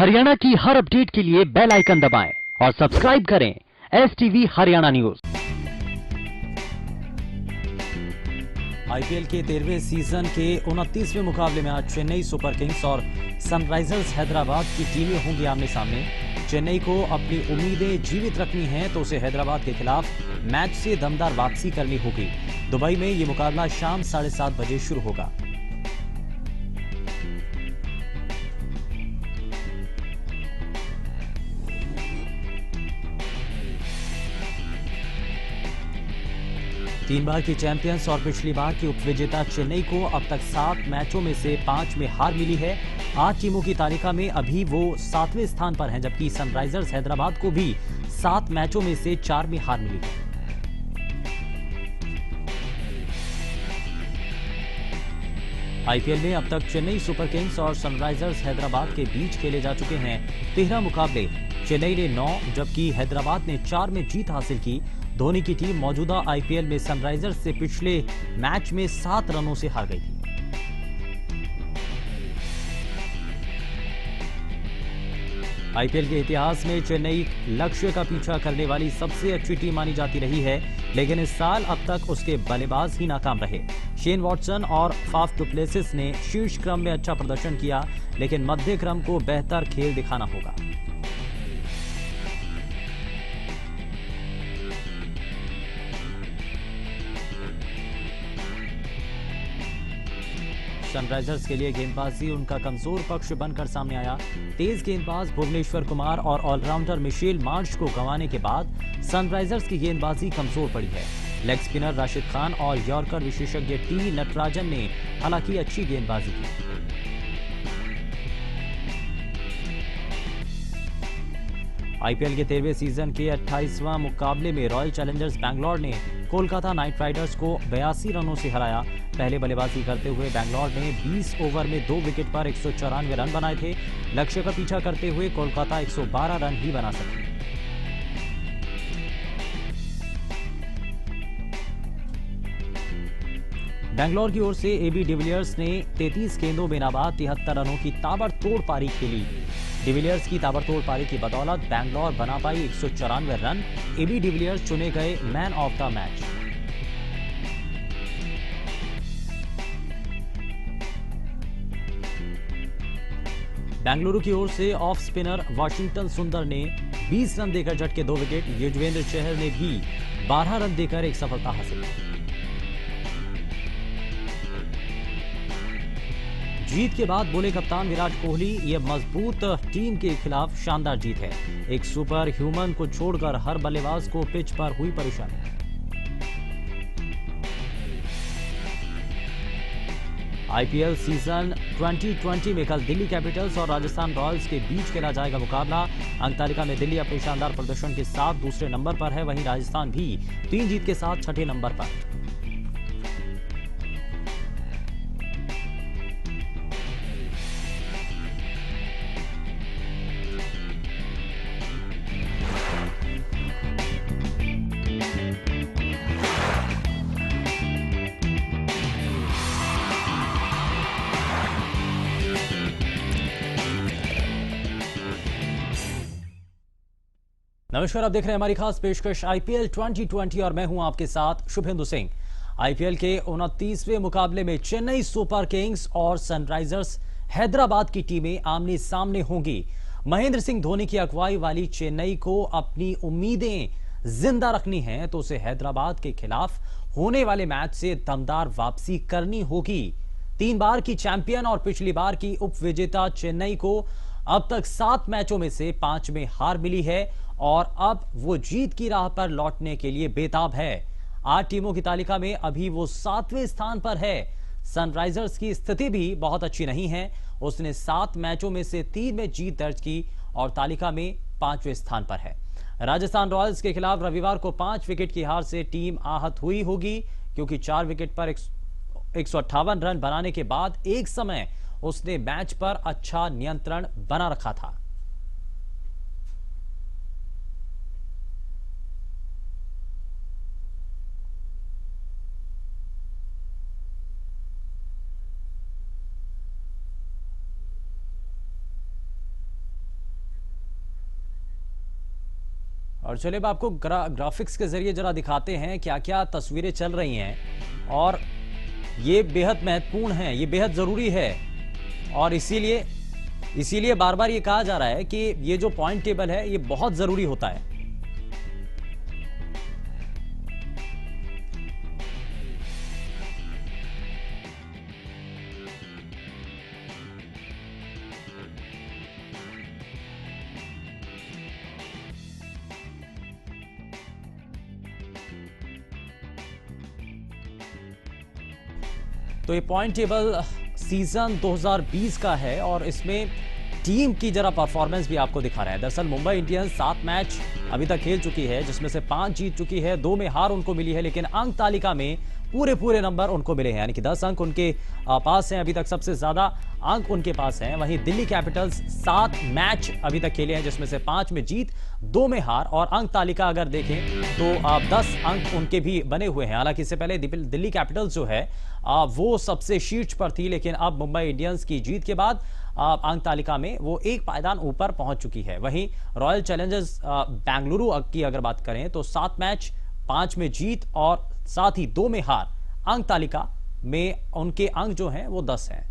हरियाणा की हर अपडेट के लिए बेल आइकन दबाएं और सब्सक्राइब करें STV हरियाणा न्यूज। आईपीएल के 13वें सीजन के 29वें मुकाबले में आज चेन्नई सुपर किंग्स और सनराइजर्स हैदराबाद की टीमें होंगी आमने सामने। चेन्नई को अपनी उम्मीदें जीवित रखनी हैं तो उसे हैदराबाद के खिलाफ मैच से दमदार वापसी करनी होगी। दुबई में ये मुकाबला शाम 7:30 बजे शुरू होगा। तीन बार की चैंपियंस और पिछली बार की उपविजेता चेन्नई को अब तक 7 मैचों में से 5 में हार मिली है। 8 टीमों की तालिका में अभी वो 7वें स्थान पर हैं, जबकि सनराइजर्स हैदराबाद को भी 7 मैचों में से 4 में हार मिली है। आईपीएल में अब तक चेन्नई सुपर किंग्स और सनराइजर्स हैदराबाद के बीच खेले जा चुके हैं 13 मुकाबले। चेन्नई ने 9 जबकि हैदराबाद ने 4 में जीत हासिल की। धोनी की टीम मौजूदा आईपीएल में सनराइजर्स से पिछले मैच में 7 रनों से हार गई थी। आईपीएल के इतिहास में चेन्नई लक्ष्य का पीछा करने वाली सबसे अच्छी टीम मानी जाती रही है, लेकिन इस साल अब तक उसके बल्लेबाज ही नाकाम रहे। शेन वॉटसन और फाफ डु प्लेसिस ने शीर्ष क्रम में अच्छा प्रदर्शन किया, लेकिन मध्य क्रम को बेहतर खेल दिखाना होगा। सनराइजर्स के लिए गेंदबाजी उनका कमजोर पक्ष बनकर सामने आया। तेज गेंदबाज भुवनेश्वर कुमार और ऑलराउंडर मिशेल मार्श को गंवाने के बाद सनराइजर्स की गेंदबाजी कमजोर पड़ी है। लेग स्पिनर राशिद खान और यॉर्कर विशेषज्ञ टी नटराजन ने हालांकि अच्छी गेंदबाजी की। आईपीएल के 13वें सीजन के 28वां मुकाबले में रॉयल चैलेंजर्स बैंगलोर ने कोलकाता नाइट राइडर्स को 82 रनों से हराया। पहले बल्लेबाजी करते हुए बैंगलोर ने 20 ओवर में 2 विकेट पर 194 रन बनाए थे। लक्ष्य का पीछा करते हुए कोलकाता 112 रन ही बना सकी। बैंगलोर की ओर से एबी डिविलियर्स ने 33 गेंदों में नाबाद 73 रनों की ताबड़तोड़ पारी खेली। डिविलियर्स की ताबड़तोड़ पारी की बदौलत बैंगलोर बना पाई 194 रन। एबी डिविलियर्स चुने गए man of the match. Bengaluru की ओर से ऑफ स्पिनर वाशिंगटन सुंदर ने 20 रन देकर झटके 2 विकेट। युजवेंद्र चहल ने भी 12 रन देकर एक सफलता हासिल की। जीत के बाद बोले कप्तान विराट कोहली, ये मजबूत टीम के खिलाफ शानदार जीत है। एक सुपर ह्यूमन को छोड़कर हर बल्लेबाज को पिच पर हुई परेशानी। आईपीएल सीजन 2020 में कल दिल्ली कैपिटल्स और राजस्थान रॉयल्स के बीच खेला जाएगा मुकाबला। अंक तालिका में दिल्ली अपने शानदार प्रदर्शन के साथ दूसरे नंबर पर है, वहीं राजस्थान भी 3 जीत के साथ छठे नंबर पर। नमस्कार, आप देख रहे हैं हमारी खास पेशकश आईपीएल 2020 और मैं हूं आपके साथ शुभेंदु सिंह। आईपीएल के 29वें मुकाबले में चेन्नई सुपर किंग्स और सनराइजर्स हैदराबाद की टीमें आमने सामने होंगी। महेंद्र सिंह धोनी की अगुवाई वाली चेन्नई को अपनी उम्मीदें जिंदा रखनी है तो उसे हैदराबाद के खिलाफ होने वाले मैच से दमदार वापसी करनी होगी। 3 बार की चैंपियन और पिछली बार की उपविजेता चेन्नई को अब तक 7 मैचों में से 5 में हार मिली है और अब वो जीत की राह पर लौटने के लिए बेताब है। 8 टीमों की तालिका में अभी वो 7वें स्थान पर है। सनराइजर्स की स्थिति भी बहुत अच्छी नहीं है। उसने 7 मैचों में से 3 में जीत दर्ज की और तालिका में 5वें स्थान पर है। राजस्थान रॉयल्स के खिलाफ रविवार को 5 विकेट की हार से टीम आहत हुई होगी, क्योंकि 4 विकेट पर 158 रन बनाने के बाद एक समय उसने मैच पर अच्छा नियंत्रण बना रखा था। और चलिए अब आपको ग्राफिक्स के जरिए जरा दिखाते हैं क्या क्या तस्वीरें चल रही हैं, और ये बेहद महत्वपूर्ण है, ये बेहद जरूरी है, और इसीलिए बार बार ये कहा जा रहा है कि ये जो पॉइंट टेबल है ये बहुत जरूरी होता है। तो ये पॉइंट टेबल सीजन 2020 का है और इसमें टीम की जरा परफॉर्मेंस भी आपको दिखा रहा है। दरअसल मुंबई इंडियंस 7 मैच अभी तक खेल चुकी है, जिसमें से 5 जीत चुकी है, 2 में हार उनको मिली है, लेकिन अंक तालिका में पूरे नंबर उनको मिले हैं, यानी कि 10 अंक उनके पास हैं। अभी तक सबसे ज्यादा अंक उनके पास हैं। वहीं दिल्ली कैपिटल्स 7 मैच अभी तक खेले हैं, जिसमें से 5 में जीत, 2 में हार, और अंक तालिका अगर देखें तो 10 अंक उनके भी बने हुए हैं। हालांकि इससे पहले दिल्ली कैपिटल्स जो है वो सबसे शीर्ष पर थी, लेकिन अब मुंबई इंडियंस की जीत के बाद अंक तालिका में वो एक पायदान ऊपर पहुंच चुकी है। वहीं रॉयल चैलेंजर्स बेंगलुरु की अगर बात करें तो 7 मैच, 5 में जीत और साथ ही 2 में हार, अंक तालिका में उनके अंक जो हैं वो 10 हैं।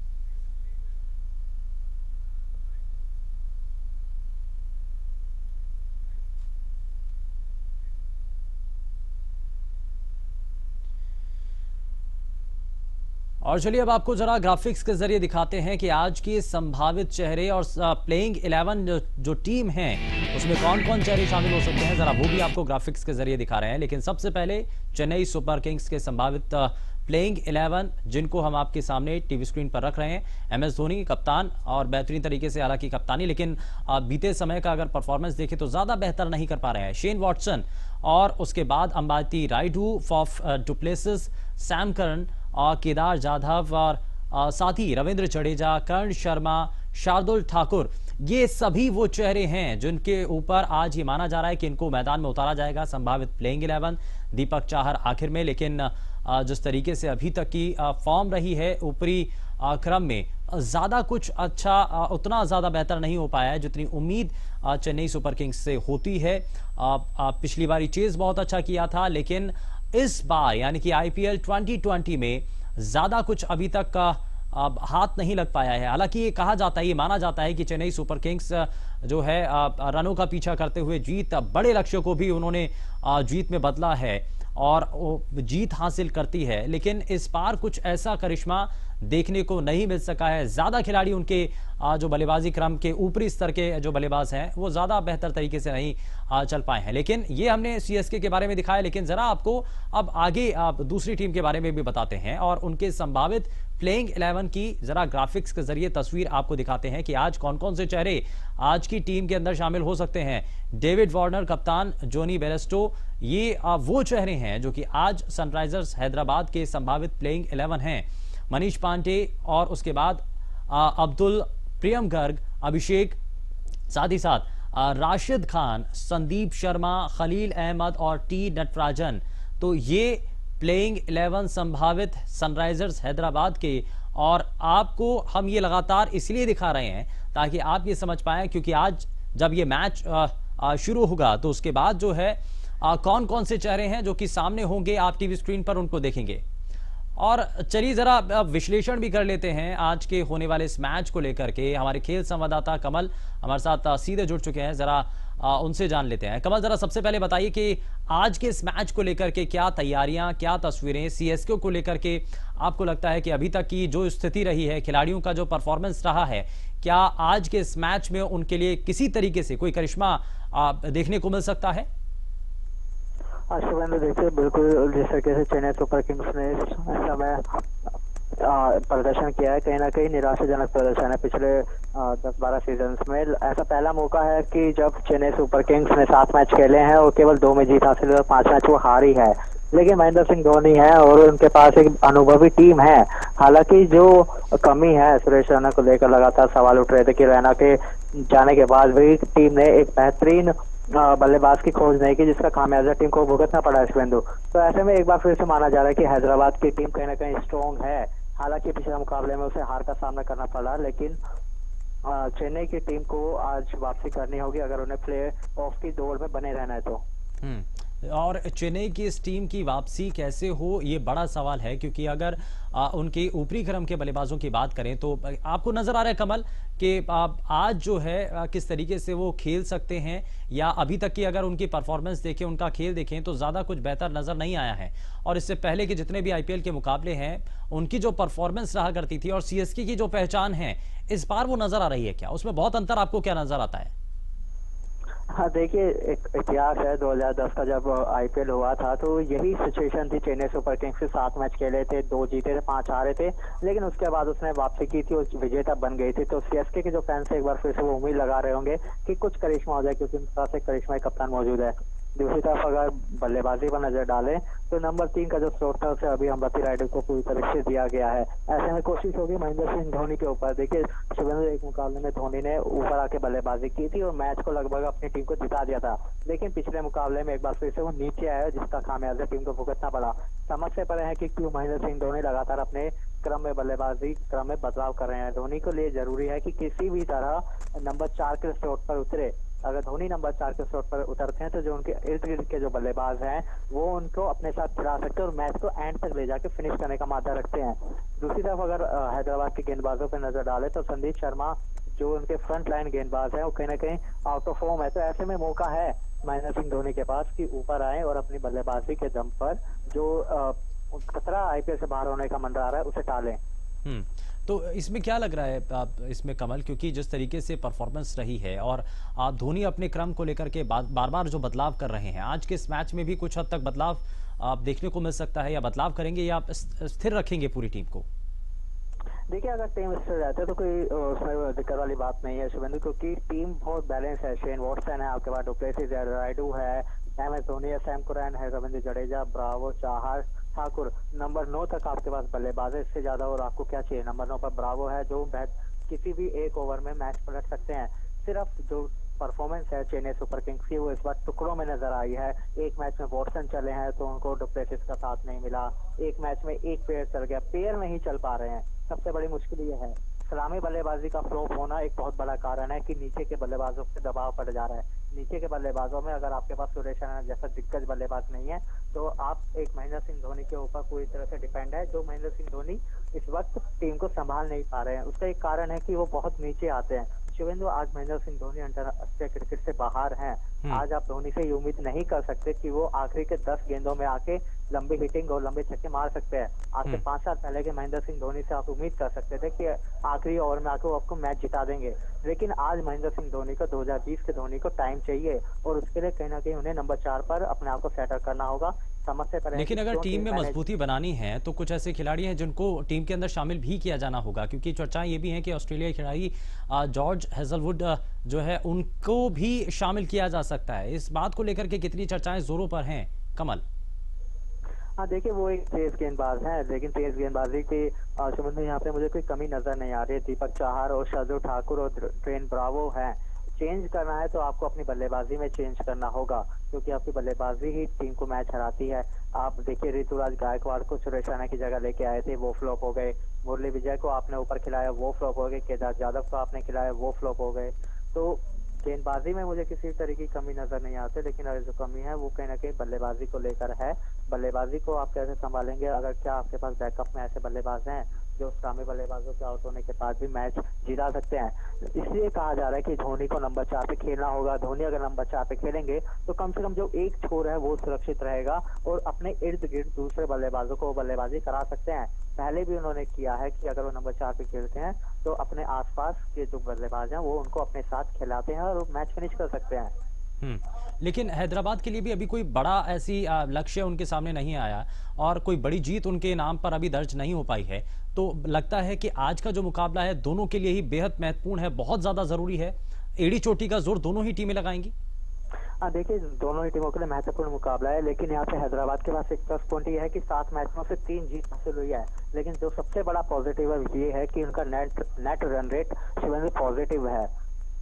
और चलिए अब आपको जरा ग्राफिक्स के जरिए दिखाते हैं कि आज की संभावित चेहरे और प्लेइंग 11 जो टीम है उसमें कौन कौन चेहरे शामिल हो सकते हैं, जरा वो भी आपको ग्राफिक्स के जरिए दिखा रहे हैं। लेकिन सबसे पहले चेन्नई सुपर किंग्स के संभावित प्लेइंग 11 जिनको हम आपके सामने टीवी स्क्रीन पर रख रहे हैं। MS धोनी कप्तान, और बेहतरीन तरीके से हालांकि कप्तानी, लेकिन बीते समय का अगर परफॉर्मेंस देखें तो ज्यादा बेहतर नहीं कर पा रहे हैं। शेन वॉटसन, और उसके बाद Ambati Rayudu, फॉफ du Plessis, Sam Curran और केदार जाधव, और साथ ही रविंद्र जडेजा, कर्ण शर्मा, शार्दुल ठाकुर, ये सभी वो चेहरे हैं जिनके ऊपर आज ये माना जा रहा है कि इनको मैदान में उतारा जाएगा संभावित प्लेइंग 11। दीपक चाहर आखिर में, लेकिन जिस तरीके से अभी तक की फॉर्म रही है ऊपरी क्रम में, ज्यादा कुछ अच्छा उतना ज्यादा बेहतर नहीं हो पाया है जितनी उम्मीद चेन्नई सुपर किंग्स से होती है। पिछली बार चेज बहुत अच्छा किया था, लेकिन इस बार यानी कि IPL 2020 में ज्यादा कुछ अभी तक का हाथ नहीं लग पाया है। हालांकि ये कहा जाता है, ये माना जाता है कि चेन्नई सुपर किंग्स जो है रनों का पीछा करते हुए जीत, बड़े लक्ष्यों को भी उन्होंने जीत में बदला है और जीत हासिल करती है, लेकिन इस बार कुछ ऐसा करिश्मा देखने को नहीं मिल सका है। ज्यादा खिलाड़ी उनके जो बल्लेबाजी क्रम के ऊपरी स्तर के जो बल्लेबाज हैं वो ज्यादा बेहतर तरीके से नहीं चल पाए हैं। लेकिन ये हमने CSK के बारे में दिखाया, लेकिन जरा आपको अब आगे दूसरी टीम के बारे में भी बताते हैं और उनके संभावित प्लेइंग 11 की जरा ग्राफिक्स के जरिए तस्वीर आपको दिखाते हैं कि आज कौन कौन से चेहरे आज की टीम के अंदर शामिल हो सकते हैं। डेविड वार्नर कप्तान, जोनी बेरेस्टो, ये वो चेहरे हैं जो कि आज सनराइजर्स हैदराबाद के संभावित प्लेइंग 11 हैं। मनीष पांडे, और उसके बाद अब्दुल प्रियम गर्ग, अभिषेक, साथ ही साथ राशिद खान, संदीप शर्मा, खलील अहमद और T नटराजन। तो ये प्लेइंग 11 संभावित सनराइजर्स हैदराबाद के, और आपको हम ये लगातार इसलिए दिखा रहे हैं ताकि आप ये समझ पाएं, क्योंकि आज जब ये मैच शुरू होगा तो उसके बाद जो है कौन कौन से चेहरे हैं जो कि सामने होंगे, आप टीवी स्क्रीन पर उनको देखेंगे। और चलिए जरा विश्लेषण भी कर लेते हैं आज के होने वाले इस मैच को लेकर के। हमारे खेल संवाददाता कमल हमारे साथ सीधे जुड़ चुके हैं, जरा उनसे जान लेते हैं। कमल, जरा सबसे पहले बताइए कि आज के इस मैच को लेकर के क्या तैयारियां, क्या तस्वीरें, CSK को लेकर के आपको लगता है कि अभी तक की जो स्थिति रही है, खिलाड़ियों का जो परफॉर्मेंस रहा है, क्या आज के इस मैच में उनके लिए किसी तरीके से कोई करिश्मा देखने को मिल सकता है? शुभेंद्र, देखिए बिल्कुल जिस तरीके से चेन्नई सुपर किंग्स ने इस समय प्रदर्शन किया है, कहीं ना कहीं निराशाजनक प्रदर्शन है। पिछले 10-12 सीजन्स में ऐसा पहला मौका है कि जब चेन्नई सुपर किंग्स ने 7 मैच खेले हैं और केवल 2 में जीत हासिल और 5 मैच वो हारी है। लेकिन महेंद्र सिंह धोनी है और उनके पास एक अनुभवी टीम है। हालांकि जो कमी है, सुरेश रैना को लेकर लगातार सवाल उठ रहे थे कि रैना के जाने के बाद भी टीम ने एक बेहतरीन बल्लेबाज की खोज नहीं की, जिसका खामियाजा टीम को भुगतना पड़ा है शुभेंदु। तो ऐसे में एक बार फिर से माना जा रहा है कि हैदराबाद की टीम कहीं ना कहीं स्ट्रॉन्ग है। हालांकि पिछले मुकाबले में उसे हार का सामना करना पड़ा, लेकिन चेन्नई की टीम को आज वापसी करनी होगी अगर उन्हें प्ले ऑफ की दौड़ में बने रहना है तो। और चेन्नई की इस टीम की वापसी कैसे हो, ये बड़ा सवाल है, क्योंकि अगर उनके ऊपरी क्रम के बल्लेबाजों की बात करें तो आपको नजर आ रहा है कमल कि आज जो है किस तरीके से वो खेल सकते हैं, या अभी तक की अगर उनकी परफॉर्मेंस देखें, उनका खेल देखें तो ज्यादा कुछ बेहतर नजर नहीं आया है। और इससे पहले के जितने भी आईपीएल के मुकाबले हैं उनकी जो परफॉर्मेंस रहा करती थी और सीएसके की जो पहचान है इस बार वो नजर आ रही है क्या? उसमें बहुत अंतर आपको क्या नजर आता है? हाँ देखिए, एक इतिहास है 2010 का, जब आईपीएल हुआ था तो यही सिचुएशन थी। चेन्नई सुपर किंग्स से 7 मैच खेले थे, 2 जीते थे, 5 हारे थे, लेकिन उसके बाद उसने वापसी की थी और विजेता बन गई थी। तो सीएसके के जो फैंस एक बार फिर से वो उम्मीद लगा रहे होंगे कि कुछ करिश्मा हो जाए, क्योंकि उनके पास एक करिश्माई कप्तान मौजूद है। दूसरी तरफ अगर बल्लेबाजी पर नजर डालें तो नंबर 3 का जो स्लोट था उसे अभी अम्बती रायडू को पूरी तरह से दिया गया है। ऐसे में कोशिश होगी महेंद्र सिंह धोनी के ऊपर। देखिए शुभेंदु, एक मुकाबले में धोनी ने ऊपर आके बल्लेबाजी की थी और मैच को लगभग अपनी टीम को जिता दिया था, लेकिन पिछले मुकाबले में एक बार फिर से वो नीचे आया, जिसका खामियाजा टीम को भुगतना पड़ा। समझ से परे है कि क्यों महेंद्र सिंह धोनी लगातार अपने क्रम में बल्लेबाजी क्रम में बदलाव कर रहे हैं। धोनी के लिए जरूरी है कि किसी भी तरह नंबर 4 के स्लॉट पर उतरे। अगर धोनी नंबर 4 के स्लॉट पर उतरते हैं तो जो उनके इर्द गिर्द के जो बल्लेबाज हैं वो उनको अपने साथ खिला सकते हैं और मैच को एंड तक ले जाके फिनिश करने का मादा रखते हैं। दूसरी तरफ अगर हैदराबाद के गेंदबाजों पर नजर डाले तो संदीप शर्मा जो उनके फ्रंट लाइन गेंदबाज है वो कहीं ना कहीं आउट ऑफ फॉर्म है। तो ऐसे में मौका है महेंद्र सिंह धोनी के पास कि ऊपर आए और अपनी बल्लेबाजी के दम पर जो खतरा आईपीएल से बाहर होने का मंडरा रहा है उसे टालें। तो इसमें क्या लग रहा है इसमें कमल, क्योंकि जिस तरीके से परफॉर्मेंस रही है और धोनी अपने क्रम को लेकर के बार बार जो बदलाव कर रहे हैं, आज के इस मैच में भी कुछ हद तक बदलाव देखने को मिल सकता है, या बदलाव करेंगे या स्थिर रखेंगे पूरी टीम को? देखिए अगर टीम स्थिर रहते तो कोई उसमें दिक्कत वाली बात नहीं है शुभेंदु, क्योंकि टीम बहुत बैलेंस है। शेन वॉटसन है आपके पास, डुप्लेसिस है, रायडू है, एमएस धोनी है, सैम कुरैन है, रविंद्र जडेजा, ब्रावो, चाहर, ठाकुर। नंबर 9 तक आपके पास बल्लेबाज है, इससे ज्यादा और आपको क्या चाहिए? नंबर 9 पर ब्रावो है जो किसी भी एक ओवर में मैच पलट सकते हैं। सिर्फ जो परफॉर्मेंस है चेन्नई सुपर किंग्स की वो इस बार टुकड़ों में नजर आई है। एक मैच में वॉटसन चले हैं तो उनको डुप्लेसिस का साथ नहीं मिला, एक मैच में एक पेयर चल गया, पेयर नहीं चल पा रहे हैं। सबसे बड़ी मुश्किल ये है सलामी बल्लेबाजी का फ्लॉप होना एक बहुत बड़ा कारण है कि नीचे के बल्लेबाजों पे दबाव पड़ जा रहा है। नीचे के बल्लेबाजों में अगर आपके पास सुरेश रैना जैसा दिग्गज बल्लेबाज नहीं है तो आप एक महेंद्र सिंह धोनी के ऊपर पूरी तरह से डिपेंड है, जो महेंद्र सिंह धोनी इस वक्त टीम को संभाल नहीं पा रहे हैं। उसका एक कारण है कि वो बहुत नीचे आते हैं। शिवेंद्र, आज महेंद्र सिंह धोनी अंतरराष्ट्रीय क्रिकेट से बाहर हैं। आज आप धोनी से ये उम्मीद नहीं कर सकते कि वो आखिरी के 10 गेंदों में आके लंबी हिटिंग और लंबे छक्के मार सकते हैं। आज से 5 साल पहले के महेंद्र सिंह धोनी से आप उम्मीद कर सकते थे कि आखिरी ओवर में आके वो आपको मैच जिता देंगे, लेकिन आज महेंद्र सिंह धोनी को 2020 के धोनी को टाइम चाहिए और उसके लिए कहीं ना कहीं उन्हें नंबर 4 पर अपने आप को सेटल करना होगा। समस्या पर लेकिन अगर टीम में मजबूती बनानी है तो कुछ ऐसे खिलाड़ी हैं जिनको टीम के अंदर शामिल भी किया जाना होगा, क्योंकि चर्चाएं ये भी हैं कि ऑस्ट्रेलियाई खिलाड़ी जॉर्ज हेजलवुड जो है उनको भी शामिल किया जा सकता है। इस बात को लेकर के कितनी चर्चाएं जोरों पर हैं कमल? हाँ देखिए, वो एक तेज गेंदबाज है, लेकिन तेज गेंदबाजी के संबंध में यहाँ पे मुझे कोई कमी नजर नहीं आ रही है। दीपक चाहर और शार्दुल ठाकुर और ट्रेन ब्रावो है। चेंज करना है तो आपको अपनी बल्लेबाजी में चेंज करना होगा, क्योंकि आपकी बल्लेबाजी ही टीम को मैच हराती है। आप देखिए ऋतुराज गायकवाड़ को सुरेश रैना की जगह लेके आए थे, वो फ्लॉप हो गए। मुरली विजय को आपने ऊपर खिलाया, वो फ्लॉप हो गए। केदार जाधव को आपने खिलाया, वो फ्लॉप हो गए। तो गेंदबाजी में मुझे किसी तरह की कमी नजर नहीं आती, लेकिन अगर जो कमी है वो कहीं ना कहीं बल्लेबाजी को लेकर है। बल्लेबाजी को आप कैसे संभालेंगे? अगर क्या आपके पास बैकअप में ऐसे बल्लेबाज हैं जो सामने बल्लेबाजों के आउट होने के बाद भी मैच जिता सकते हैं? इसलिए कहा जा रहा है कि धोनी को नंबर 4 पे खेलना होगा। धोनी अगर नंबर 4 पे खेलेंगे तो कम से कम जो एक छोर है वो सुरक्षित रहेगा और अपने इर्द गिर्द दूसरे बल्लेबाजों को बल्लेबाजी करा सकते हैं। पहले भी उन्होंने किया है कि अगर वो नंबर 4 पे खेलते हैं तो अपने आसपास के जो बल्लेबाज हैं वो उनको अपने साथ खिलाते हैं और मैच फिनिश कर सकते हैं। लेकिन हैदराबाद के लिए भी अभी कोई बड़ा ऐसी लक्ष्य उनके सामने नहीं आया और कोई बड़ी जीत उनके नाम पर अभी दर्ज नहीं हो पाई है। तो लगता है कि आज का जो मुकाबला है दोनों के लिए ही बेहद महत्वपूर्ण है, बहुत ज्यादा जरूरी है। एड़ी चोटी का जोर दोनों ही टीमें लगाएंगी। हाँ देखिए, दोनों ही टीमों के लिए महत्वपूर्ण मुकाबला है, लेकिन यहाँ पे हैदराबाद के पास एक प्लस पॉइंट ये है कि 7 मैचों से 3 जीत हासिल हुई है। लेकिन जो सबसे बड़ा पॉजिटिव है ये है कि उनका net run rate Shivendra positive है।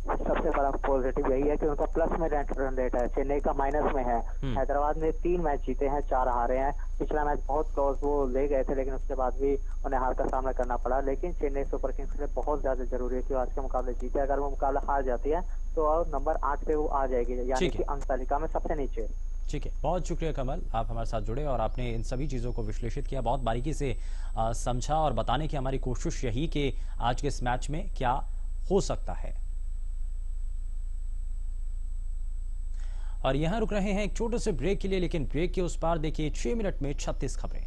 सबसे बड़ा पॉजिटिव यही है कि उनका प्लस में नेट रन रेट है, चेन्नई का माइनस में है। हैदराबाद ने 3 मैच जीते हैं, 4 हारे हैं। पिछला मैच बहुत क्लोज वो ले गए थे, लेकिन उसके बाद भी उन्हें हार का सामना करना पड़ा। लेकिन चेन्नई सुपर किंग्स के लिए बहुत ज्यादा जरूरी है कि वो आज के मुकाबले जीते। अगर वो मुकाबला हार जाती है तो और नंबर 8 पे वो आ जाएगी, यानी ठीक कि है। अंक तालिका में सबसे नीचे। ठीक है, बहुत शुक्रिया कमल, आप हमारे साथ जुड़े और आपने इन सभी चीज़ों को विश्लेषित किया, बहुत बारीकी से समझा और बताने की हमारी कोशिश यही कि आज के इस मैच में क्या हो सकता है। और यहां रुक रहे हैं एक छोटे से ब्रेक के लिए, लेकिन ब्रेक के उस पार देखिए 6 मिनट में 36 खबरें।